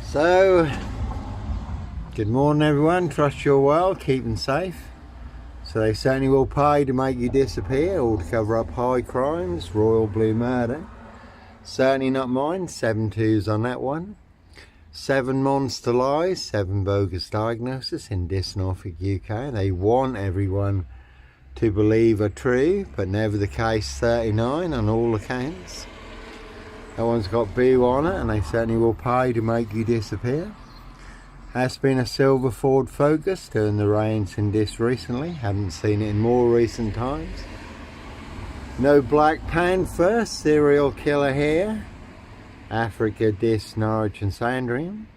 So, good morning everyone, trust you're well, keeping safe. So they certainly will pay to make you disappear or to cover up high crimes, royal blue murder. Certainly not mine, 7 twos on that one. 7 monster lies, 7 bogus diagnoses in this Norfolk, UK. They want everyone to believe are true, but never the case 39 on all accounts. That one's got boo on it, and they certainly will pay to make you disappear. Has been a silver Ford Focus during the rains in this recently. Haven't seen it in more recent times. No Black Panther, serial killer here. Africa, Dis, Norwich and Sandringham.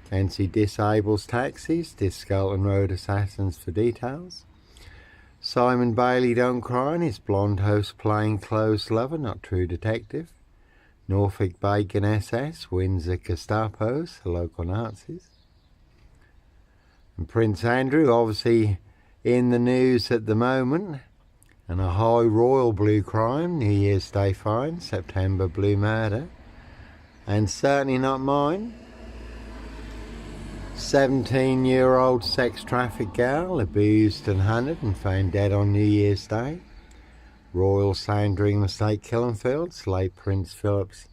Can see disables taxis, Dis Skelton Road assassins for details. Simon Bailey don't cry, and his blonde host plain clothes lover, not true detective. Norfolk Bacon SS, Windsor Gestapos, the local Nazis. And Prince Andrew, obviously in the news at the moment, and a high royal blue crime, New Year's Day fine, September blue murder, and certainly not mine. 17-year-old sex trafficked girl, abused and hunted and found dead on New Year's Day. Royal Sandringham Estate, Killenfields, late Prince Philip's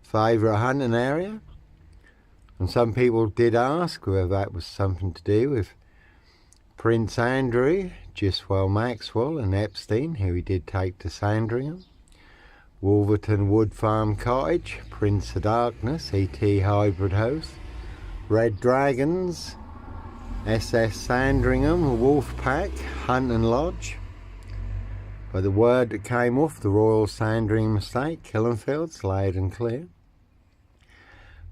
favourite hunting area. And some people did ask whether that was something to do with Prince Andrew, Giswell Maxwell and Epstein, who he did take to Sandringham. Wolverton Wood Farm Cottage, Prince of Darkness, ET hybrid host. Red Dragons, SS Sandringham, Wolfpack, Hunting Lodge. By the word that came off the Royal Sandringham Estate, Killenfields, loud and clear.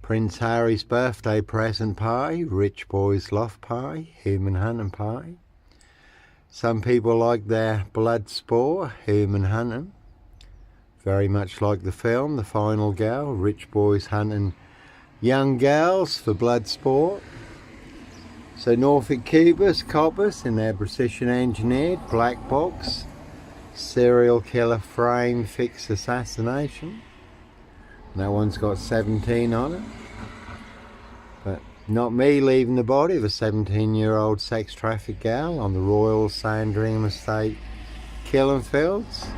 Prince Harry's birthday present pie, rich boys loft pie, human hunting pie. Some people like their blood sport, human hunting. Very much like the film, The Final Girl, rich boys hunting young girls for blood sport. So Norfolk coppers in their precision engineered black box. Serial killer frame fix assassination. And that one's got 17 on it. But not me leaving the body of a 17-year-old sex trafficked girl on the Royal Sandringham Estate, Killenfields,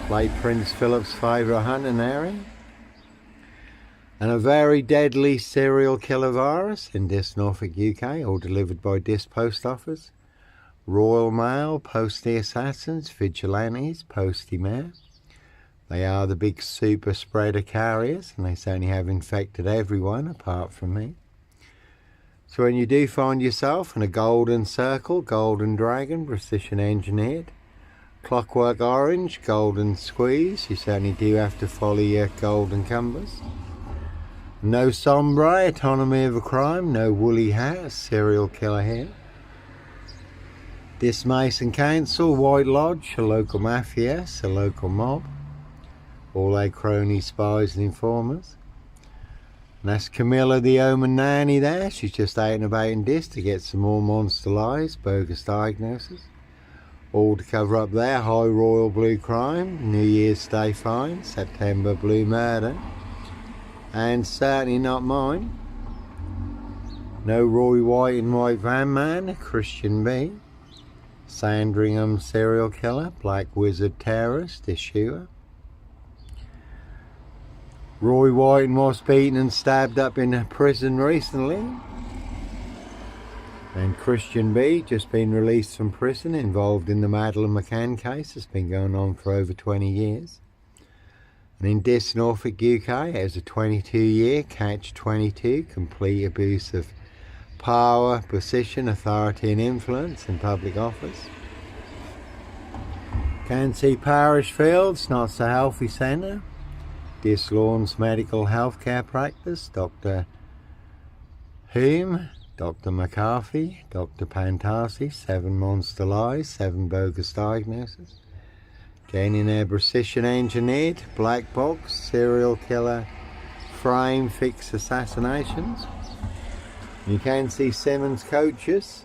late Prince Philip's favourite hunting area. And a very deadly serial killer virus in Dis, Norfolk, UK, all delivered by Dis Post Office. Royal Mail, Postie Assassins, Vigilantes, Postie Mayor. They are the big super spreader carriers, and they certainly have infected everyone apart from me. So when you do find yourself in a golden circle, golden dragon, precision engineered, clockwork orange, golden squeeze, you certainly do have to follow your golden compass. No sombre, autonomy of a crime, no woolly hat, serial killer here. Dis Mason Council, White Lodge, a local mafia, a local mob. All their cronies, spies and informers. And that's Camilla the Omen nanny there. She's just out and about in Dis to get some more monster lies, bogus diagnoses. All to cover up their high royal blue crime, New Year's Day fine, September blue murder. And certainly not mine. No Roy White and White Van Man, Christian B. Sandringham serial killer, black wizard terrorist, issuer. Roy White was beaten and stabbed up in a prison recently. And Christian B, just been released from prison, involved in the Madeleine McCann case. It's been going on for over 20 years. And in Dis, Norfolk, UK, it was a 22-year catch-22, complete abuse of power, position, authority and influence in public office. Cansey Parish Fields, not so healthy centre. Dis Lawns Medical Healthcare Practice, Dr. Hume, Dr. McCarthy, Dr. Pantasi, 7 monster lies, 7 bogus diagnoses. Gaining their precision engineered black box serial killer frame fix assassinations. You can see Simmons coaches.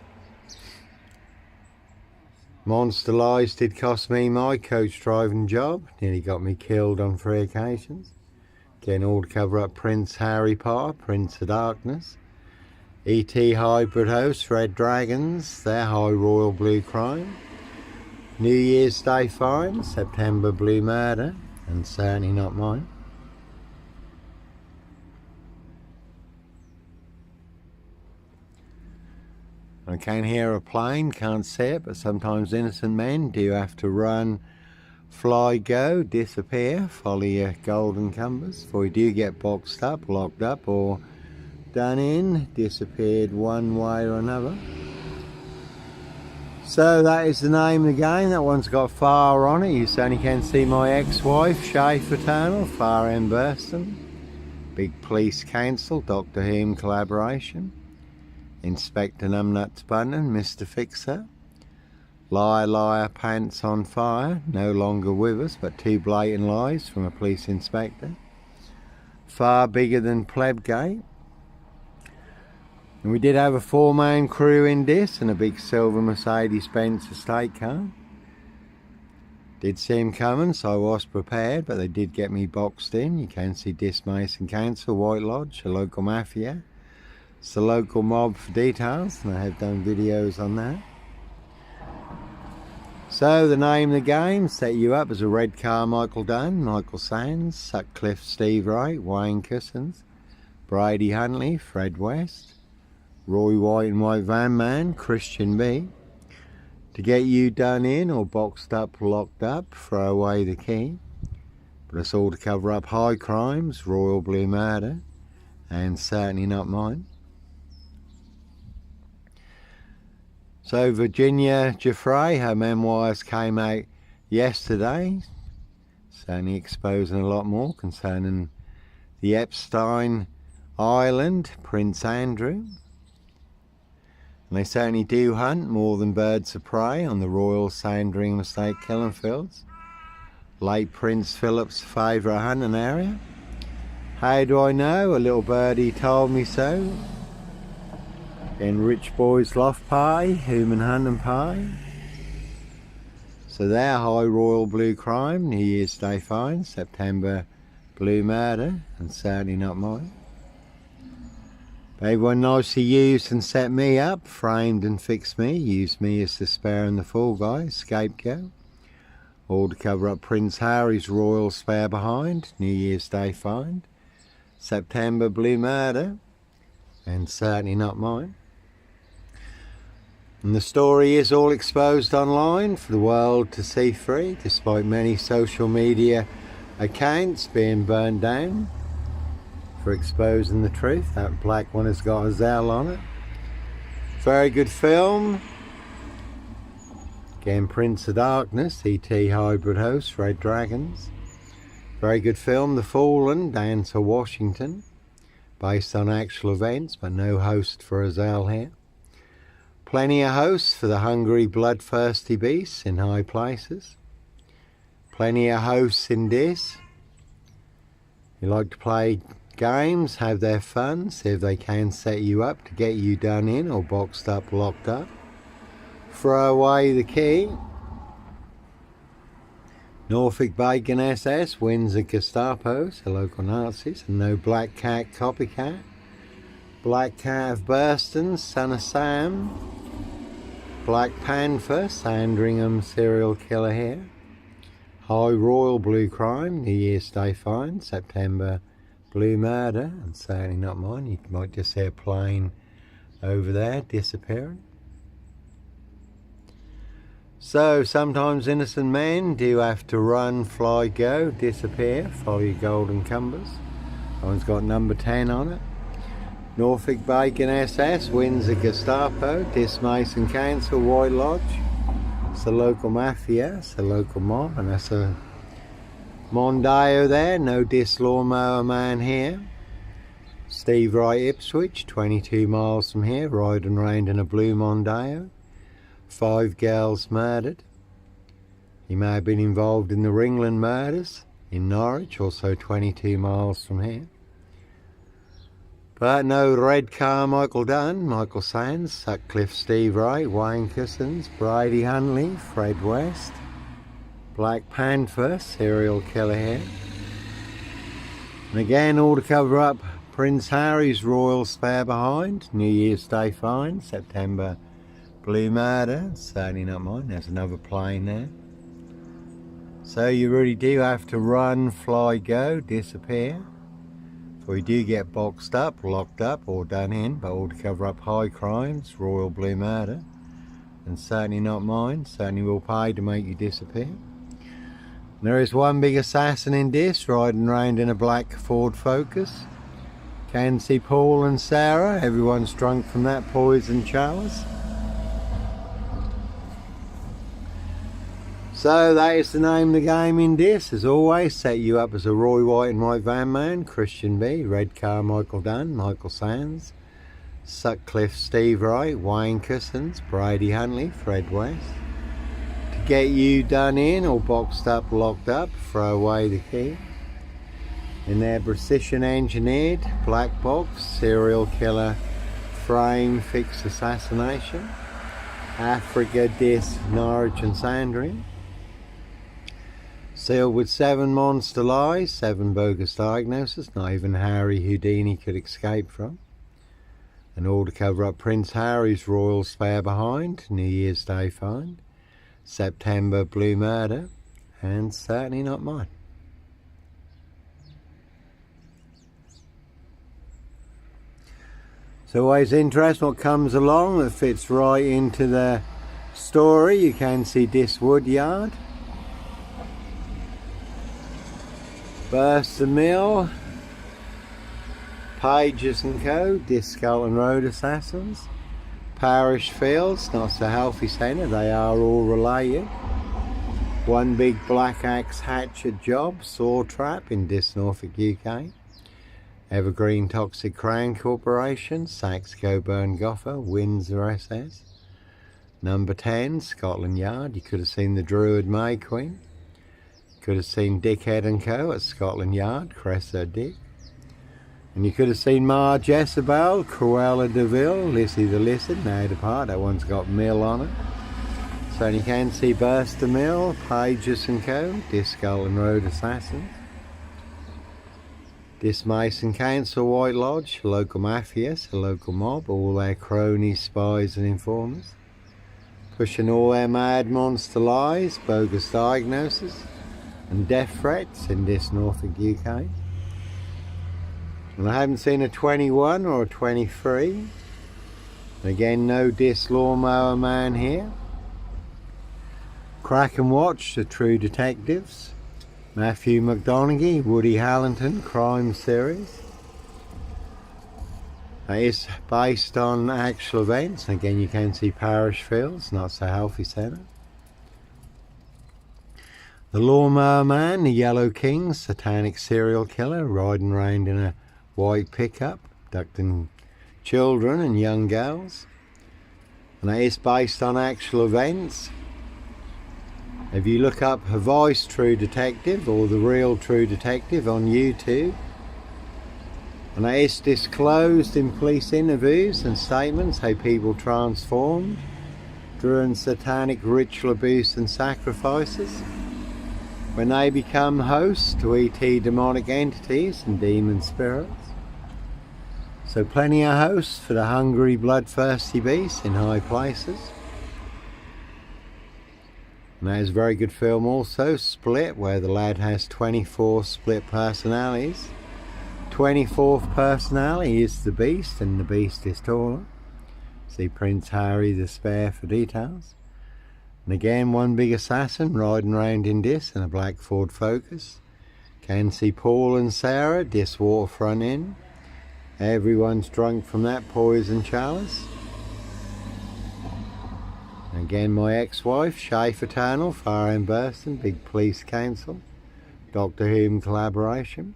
Monster lies did cost me my coach driving job. Nearly got me killed on 3 occasions. Again, all to cover up Prince Harry Potter, Prince of Darkness. E.T. Hybrid Host, Red Dragons, their High Royal Blue Crime. New Year's Day Fine, September Blue Murder, and certainly not mine. I can hear a plane, can't see it, but sometimes innocent men do have to run, fly, go, disappear, follow your golden compass, for you do get boxed up, locked up, or done in, disappeared one way or another. So that is the name of the game. That one's got fire on it. You certainly can see my ex-wife, Shay Fraternal, Far End Burston. Big Police Council, Doctor Whom collaboration. Inspector Numbnuts Bunton, Mr. Fixer. Liar, liar, pants on fire, no longer with us, but two blatant lies from a police inspector. Far bigger than Plebgate. And we did have a 4-man crew in this and a big silver Mercedes-Benz estate car. Did see him coming, so I was prepared, but they did get me boxed in. You can see Dis Mason Council, White Lodge, a local mafia. It's the local mob for details, and I have done videos on that. So the name of the game, set you up as a red car, Michael Dunn, Michael Sands, Sutcliffe, Steve Wright, Wayne Cousins, Brady Huntley, Fred West, Roy White and White Van Man, Christian B. To get you done in or boxed up, locked up, throw away the key. But it's all to cover up high crimes, royal blue murder, and certainly not mine. So Virginia Giuffre, her memoirs came out yesterday, certainly exposing a lot more concerning the Epstein Island, Prince Andrew. And they certainly do hunt more than birds of prey on the Royal Sandringham Estate killing fields. Late Prince Philip's favourite hunting area. How do I know? A little birdie told me so. In Rich Boys Loft Pie, Human Hunting Pie. So their High Royal Blue Crime, New Year's Day Fine, September Blue Murder, and certainly not mine. Everyone nicely used and set me up, framed and fixed me, used me as the spare and the fall guy, scapegoat. All to cover up Prince Harry's royal spare behind, New Year's Day Find, September Blue Murder, and certainly not mine. And the story is all exposed online for the world to see free, despite many social media accounts being burned down for exposing the truth. That black one has got a Zell on it. Very good film. Again, Prince of Darkness, E.T. Hybrid Host, Red Dragons. Very good film, The Fallen, down to Washington. Based on actual events, but no host for a Zell here. Plenty of hosts for the hungry, bloodthirsty beasts in high places. Plenty of hosts in this. You like to play games, have their fun, see if they can set you up to get you done in or boxed up, locked up. Throw away the key. Norfolk Bacon SS wins the Gestapos, the local Nazis, and no Black Cat copycat. Black Cat of Burston, Son of Sam. Black Panther, Sandringham serial killer here. High Royal Blue Crime, New Year's Day Fine, September Blue Murder, and certainly not mine. You might just see a plane over there disappearing. So sometimes innocent men do have to run, fly, go, disappear, follow your golden compass. That one's got number 10 on it. Norfolk Bacon SS wins the Gestapo, Dis Mason Council, White Lodge. It's the local mafia, it's the local mob, and that's a Mondeo there, no Dis Lawnmower Man here. Steve Wright, Ipswich, 22 miles from here, riding round in a blue Mondeo. 5 girls murdered. He may have been involved in the Ringland murders in Norwich, also 22 miles from here. But no red car Michael Dunn, Michael Sands, Sutcliffe, Steve Wright, Wayne Cousins, Brady Huntley, Fred West, Black Panther, serial killer here. And again, all to cover up Prince Harry's royal spare behind. New Year's Day find, September Blue Murder. Certainly not mine. There's another plane there. So you really do have to run, fly, go, disappear. For you do get boxed up, locked up or done in, but all to cover up high crimes, royal blue murder. And certainly not mine. Certainly will pay to make you disappear. There is one big assassin in this, riding around in a black Ford Focus. Can see Paul and Sarah, everyone's drunk from that poison chalice. So that is the name of the game in this. As always, set you up as a Roy White and White Van Man, Christian B, Red Car Michael Dunn, Michael Sands, Sutcliffe Steve Wright, Wayne Cousins, Brady Huntley, Fred West. Get you done in or boxed up, locked up, throw away the key. In their precision engineered black box, serial killer, frame, fix assassination, Africa, Dis, Norwich and Sandringham. Sealed with 7 monster lies, 7 bogus diagnoses, not even Harry Houdini could escape from. And all to cover up Prince Harry's royal spare behind, New Year's Day find. September Blue Murder, and certainly not mine. It's always interesting what comes along that fits right into the story. You can see this wood yard, Burst the Mill, Pages and Co, this Scotland Road Assassins, Parish Fields, not so healthy centre, they are all related. One big black axe hatchet job, saw trap in this Norfolk UK. Evergreen Toxic Crown Corporation, Saks Coburn Goffer, Windsor SS. Number 10, Scotland Yard, you could have seen the Druid May Queen. Could have seen Dickhead and Co at Scotland Yard, Cressor Dick. And you could have seen Marge Jezebel, Cruella de Vil, Lissy the Lizard, now depart, that one's got Mill on it. So you can see Burst the Mill, Pages and Co, this Scotland Road Assassins. This Mason Council White Lodge, local mafias, a local mob, all their cronies, spies and informers. Pushing all their mad monster lies, bogus diagnoses and death threats in this Norfolk UK. And I haven't seen a 21 or a 23. Again, no Dis Lawnmower Man here. Crack and Watch, the True Detectives. Matthew McDonaghy, Woody Harrington, Crime Series. It's based on actual events. Again, you can see Parish Fields, not so healthy centre. The Lawnmower Man, the Yellow King, satanic serial killer, riding around in a white pickup, abducting children and young girls. And that is based on actual events. If you look up A Voice True Detective or The Real True Detective on YouTube, and that is disclosed in police interviews and statements how people transformed during satanic ritual abuse and sacrifices when they become hosts to ET demonic entities and demon spirits. So plenty of hosts for the hungry, bloodthirsty beasts in high places. And that is a very good film also, Split, where the lad has 24 split personalities. 24th personality is the Beast, and the Beast is taller. See Prince Harry the Spare for details. And again, one big assassin riding around in this in a black Ford Focus. Can see Paul and Sarah, this waterfront inn. Everyone's drunk from that poison chalice. Again, my ex-wife, Schaefer Turnell, Fire and Burston, Big Police Council, Doctor Who collaboration.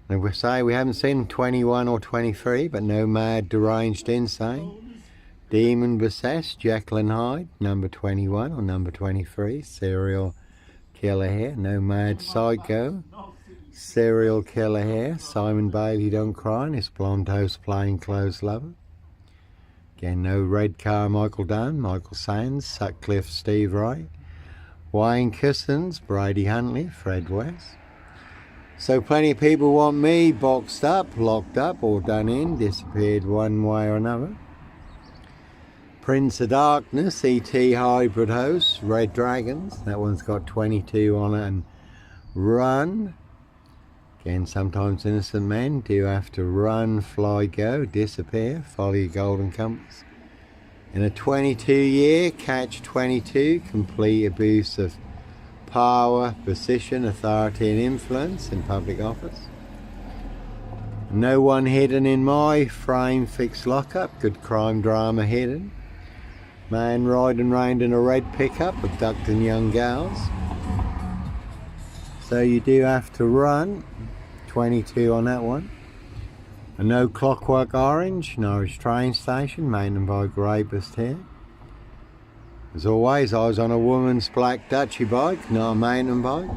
And we say we haven't seen 21 or 23, but no mad, deranged, insane. Demon Possessed, Jekyll and Hyde, number 21 or number 23, serial killer here. No mad psycho, serial killer here. Simon Bailey Don't Cry, and his blonde host plainclothes lover. Again, no Red Car Michael Dunn, Michael Sands, Sutcliffe Steve Wright, Wayne Cousins, Brady Huntley, Fred West. So plenty of people want me boxed up, locked up, or done in, disappeared one way or another. Prince of Darkness, ET Hybrid Host, Red Dragons. That one's got 22 on it and run. Again, sometimes innocent men do have to run, fly, go, disappear, follow your golden compass. In a 22-year, catch 22, complete abuse of power, position, authority and influence in public office. No one hidden in my frame fixed lockup, good crime drama hidden. Man riding round in a red pickup, abducting young girls. So you do have to run, 22 on that one. A no Clockwork Orange, Norwich train station, mountain bike rapist here. As always, I was on a woman's black Dutchy bike, not a mountain bike,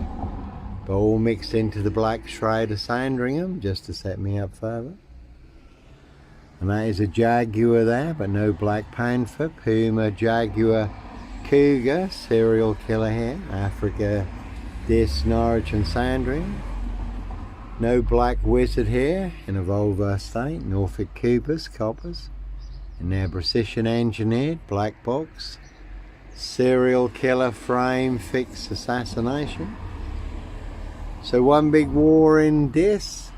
but all mixed into the black shroud of Sandringham just to set me up further. And that is a Jaguar there, but no Black Panther, Puma, Jaguar, Cougar, serial killer here, Africa, Dis, Norwich and Sandringham. No Black Wizard here in a Volvo state, Norfolk Coopers, Coppers, in their precision engineered black box, serial killer frame fix assassination. So one big war in Dis.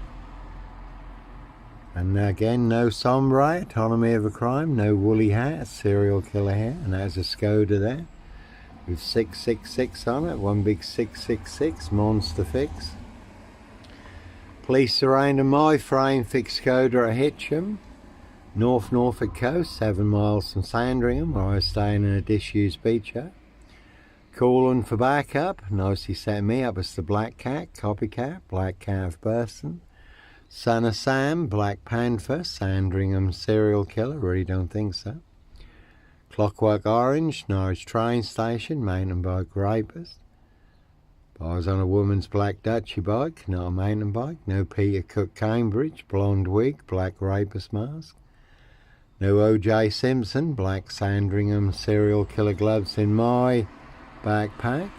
And again, no sombre, autonomy of a crime, no woolly hat, serial killer here, and there's a Skoda there with 666 on it, one big 666 monster fix. Police surrounding my frame fix Skoda at Hitcham, North Norfolk coast, 7 miles from Sandringham, where I was staying in a disused beach hut. Calling for backup, nicely set me up as the Black Cat, copycat, Black Cat of Burston. Son of Sam, Black Panther, Sandringham serial killer, really don't think so. Clockwork Orange, Norwich train station, mountain bike rapist. I was on a woman's black Dutchy bike, not a mountain bike. No Peter Cook Cambridge, blonde wig, black rapist mask. No O.J. Simpson, black Sandringham serial killer gloves in my backpack.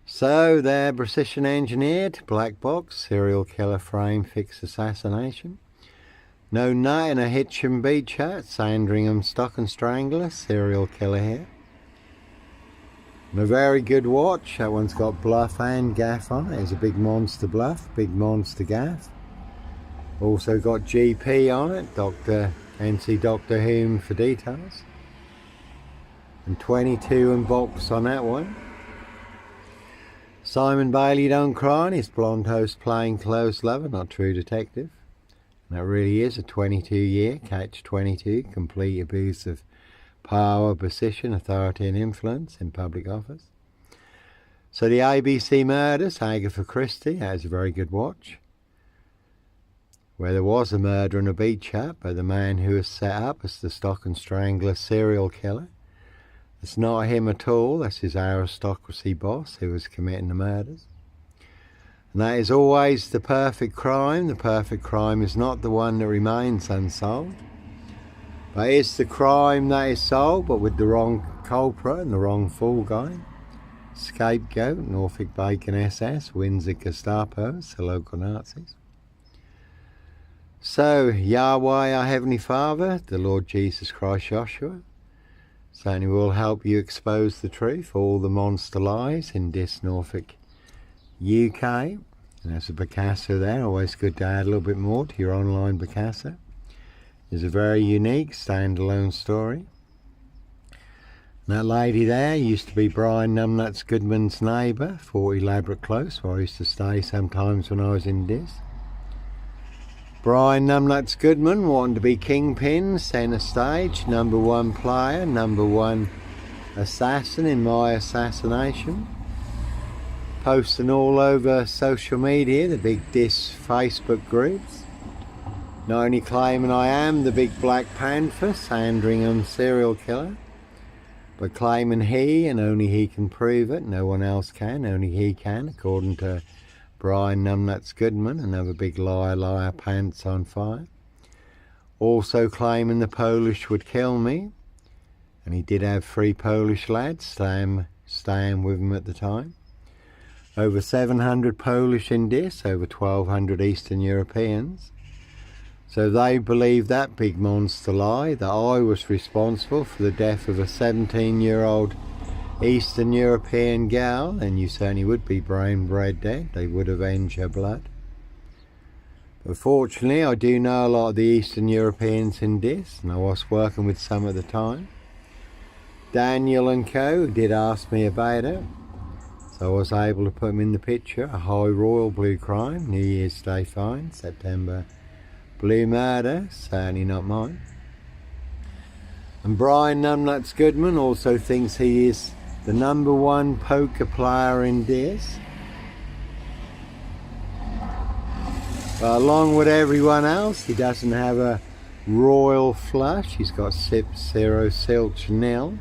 So they're precision engineered, black box, serial killer frame fix assassination. No nut in a Hitcham beach hut, Sandringham stock and strangler, serial killer here. And a very good watch, that one's got bluff and gaff on it. It's a big monster bluff, big monster gaff. Also got GP on it, NC Doctor Whom for details. And 22 in box on that one. Simon Bailey don't cry, his blonde host plain clothes lover, not true detective. And that really is a 22-year, catch 22, complete abuse of power, position, authority and influence in public office. So the ABC murders, Agatha Christie, has a very good watch. Where there was a murder in a beach hut by the man who was set up as the stock and strangler serial killer. It's not him at all, that's his aristocracy boss who was committing the murders. And that is always the perfect crime. The perfect crime is not the one that remains unsolved, but it's the crime that is solved, but with the wrong culprit and the wrong fool guy. Scapegoat, Norfolk Bacon SS, Windsor Gestapos, the local Nazis. So, Yahweh, our Heavenly Father, the Lord Jesus Christ Joshua, certainly will help you expose the truth, all the monster lies in this Norfolk, UK. And there's a Picasso there, always good to add a little bit more to your online Picasso. It's a very unique standalone story. And that lady there used to be Brian Numbnuts Goodman's neighbour, 40 Labrador Close, where I used to stay sometimes when I was in this. Brian Numbnuts Goodman wanted to be kingpin, centre stage, #1 player, #1 assassin in my assassination. Posting all over social media, the big Dis Facebook groups. Not only claiming I am the big Black Panther, Sandringham serial killer, but claiming he and only he can prove it, no one else can, only he can, according to Brian Numbnuts Goodman, another big liar, pants on fire. also claiming the Polish would kill me. And he did have 3 Polish lads staying with him at the time. Over 700 Polish in this, over 1,200 Eastern Europeans. So they believed that big monster lie, that I was responsible for the death of a 17-year-old Eastern European gal, and you certainly would be brain bred dead. They would avenge her blood. But fortunately, I do know a lot of the Eastern Europeans in this, and I was working with some at the time. Daniel and co. did ask me about it, so I was able to put them in the picture. A high royal blue crime, New Year's Day fine, September blue murder, certainly not mine. And Brian Numbnuts Goodman also thinks he is the #1 poker player in this. But along with everyone else, he doesn't have a royal flush. He's got 0 silch nil.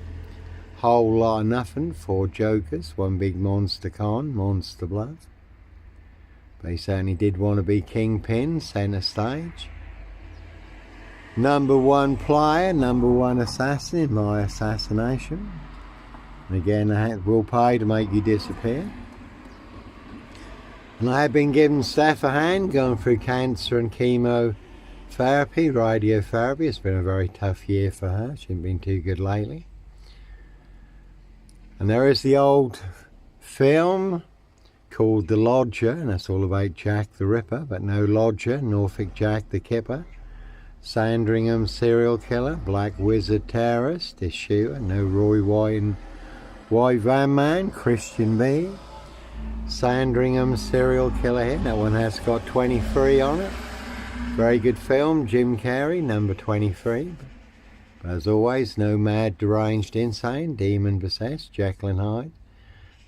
Whole lot of nothing, 4 jokers, 1 big monster con, monster bluff. But he certainly did want to be kingpin, centre stage. #1 player, #1 assassin in my assassination. And again, I will pay to make you disappear. And I have been giving Steph a hand going through cancer and chemotherapy, radiotherapy. It's been a very tough year for her. She hasn't been too good lately. And there is the old film called The Lodger, and that's all about Jack the Ripper, but no Lodger, Norfolk Jack the Kipper. Sandringham serial killer, Black Wizard terrorist, this shooter, no Roy White Van Man, Christian B. Sandringham serial killer here, that one has got 23 on it. Very good film, Jim Carrey, #23. But as always, no mad, deranged, insane, demon possessed, Jekyll and Hyde.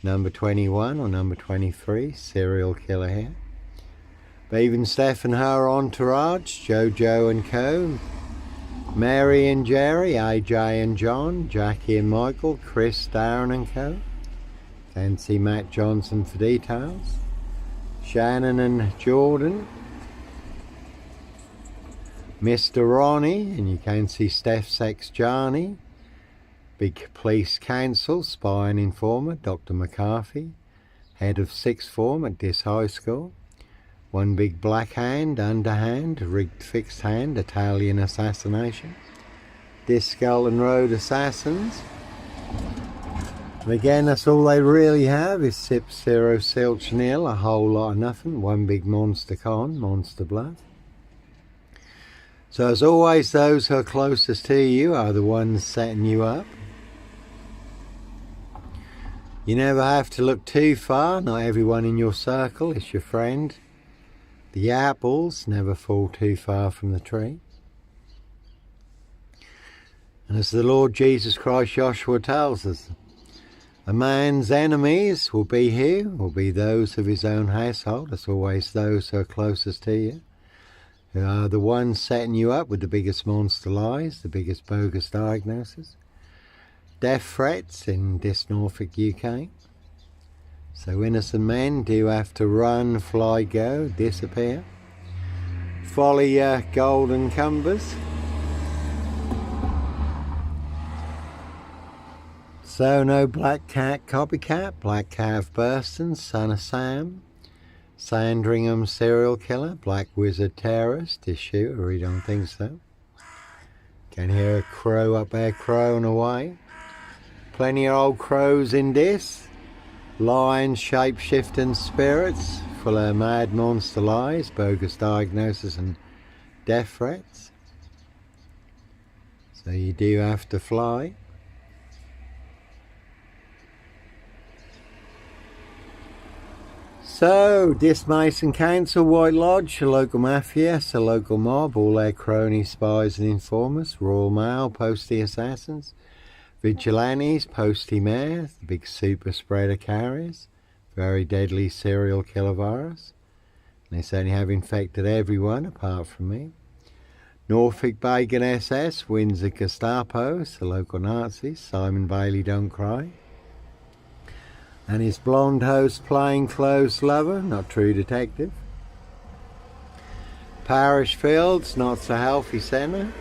#21 or #23, serial killer here. But even Steph and her entourage, Jojo and co, Mary and Jerry, AJ and John, Jackie and Michael, Chris, Darren and co. Can see Matt Johnson for details. Shannon and Jordan. Mr. Ronnie, and you can see Steph's ex Johnny. Big police counsel, spy and informer, Dr. McCarthy. Head of 6th form at this high school. 1 big black hand, underhand, rigged fixed hand, Italian assassination. Discull and Road assassins. And again, that's all they really have is 0 silch nil, a whole lot of nothing. 1 big monster con, monster bluff. So as always, those who are closest to you are the ones setting you up. You never have to look too far. Not everyone in your circle is your friend. The apples never fall too far from the tree. And as the Lord Jesus Christ Joshua tells us, a man's enemies will be who? Will be those of his own household. As always, those who are closest to you, who are the ones setting you up with the biggest monster lies, the biggest bogus diagnosis. Death threats in this Norfolk, UK. So innocent men do have to run, fly, go, disappear. Follow your golden compass. So no Black Cat copycat, Black Cat of Burston, Son of Sam. Sandringham serial killer, Black Wizard terrorist, issue, I really don't think so. Can hear a crow up there crowing away. Plenty of old crows in this. Lions, shape-shifting spirits, full of mad monster lies, bogus diagnosis and death threats. So you do have to fly. So, this Mason Council, White Lodge, a local mafia, a local mob, all their cronies, spies and informers, Royal Mail, postie assassins, vigilantes, postie mayors, the big super spreader carriers, very deadly serial killer virus. And they certainly have infected everyone apart from me. Norfolk Bacon SS, Windsor Gestapo, the local Nazis, Simon Bailey Don't Cry. And his blonde host plain clothes lover, not true detective. Parish Fields, Not So Healthy Centre.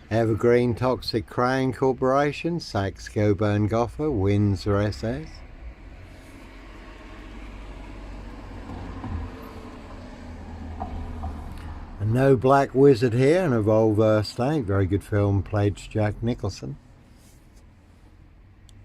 Evergreen Toxic Crane Corporation, Saxe Coburn Goffer, Windsor SS. A No Black Wizard here, an Evolve State, very good film, played Jack Nicholson.